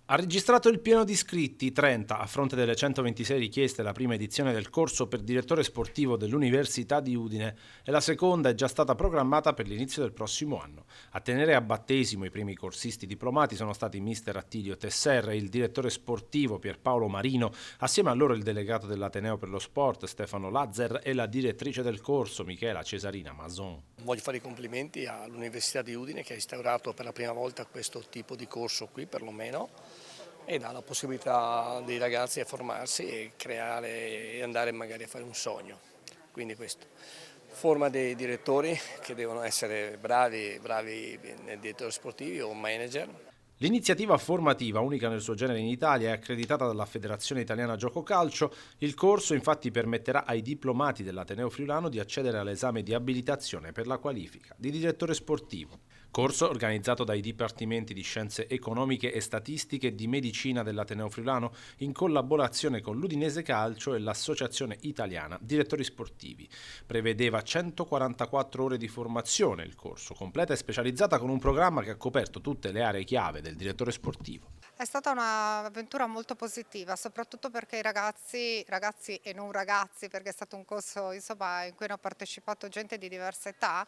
Ha registrato il pieno di iscritti, 30, a fronte delle 126 richieste la prima edizione del corso per direttore sportivo dell'Università di Udine e la seconda è già stata programmata per l'inizio del prossimo anno. A tenere a battesimo i primi corsisti diplomati sono stati mister Attilio Tesser e il direttore sportivo Pierpaolo Marino, assieme a loro il delegato dell'Ateneo per lo Sport Stefano Lazzer e la direttrice del corso Michela Cesarina Mason. Voglio fare i complimenti all'Università di Udine che ha instaurato per la prima volta questo tipo di corso qui perlomeno e dà la possibilità dei ragazzi a formarsi e creare e andare magari a fare un sogno. Quindi questo. Forma dei direttori che devono essere bravi nei direttori sportivi o manager. L'iniziativa formativa, unica nel suo genere in Italia e accreditata dalla Federazione Italiana Gioco Calcio, il corso infatti permetterà ai diplomati dell'Ateneo Friulano di accedere all'esame di abilitazione per la qualifica di direttore sportivo. Corso organizzato dai Dipartimenti di Scienze Economiche e Statistiche e di Medicina dell'Ateneo Friulano in collaborazione con l'Udinese Calcio e l'Associazione Italiana Direttori Sportivi. Prevedeva 144 ore di formazione il corso, completa e specializzata con un programma che ha coperto tutte le aree chiave del direttore sportivo. È stata un'avventura molto positiva, soprattutto perché i ragazzi e non ragazzi, perché è stato un corso insomma, in cui hanno partecipato gente di diverse età,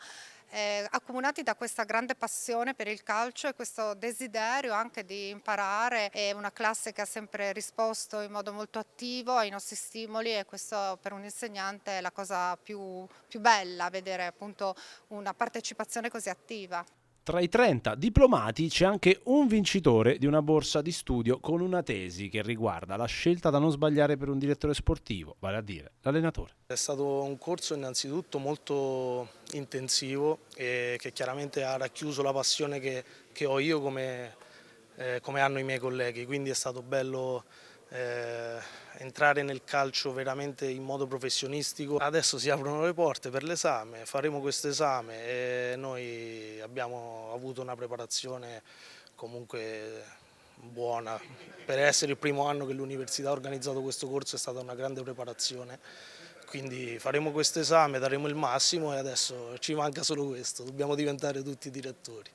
accomunati da questa grande passione per il calcio e questo desiderio anche di imparare. È una classe che ha sempre risposto in modo molto attivo ai nostri stimoli e questo per un insegnante è la cosa più bella, vedere appunto una partecipazione così attiva. Tra i 30 diplomati c'è anche un vincitore di una borsa di studio con una tesi che riguarda la scelta da non sbagliare per un direttore sportivo, vale a dire l'allenatore. È stato un corso innanzitutto molto intensivo e che chiaramente ha racchiuso la passione che ho io come hanno i miei colleghi, quindi è stato bello entrare nel calcio veramente in modo professionistico. Adesso si aprono le porte per l'esame, faremo questo esame e noi abbiamo avuto una preparazione comunque buona. Per essere il primo anno che l'università ha organizzato questo corso è stata una grande preparazione, quindi faremo questo esame, daremo il massimo e adesso ci manca solo questo, dobbiamo diventare tutti direttori.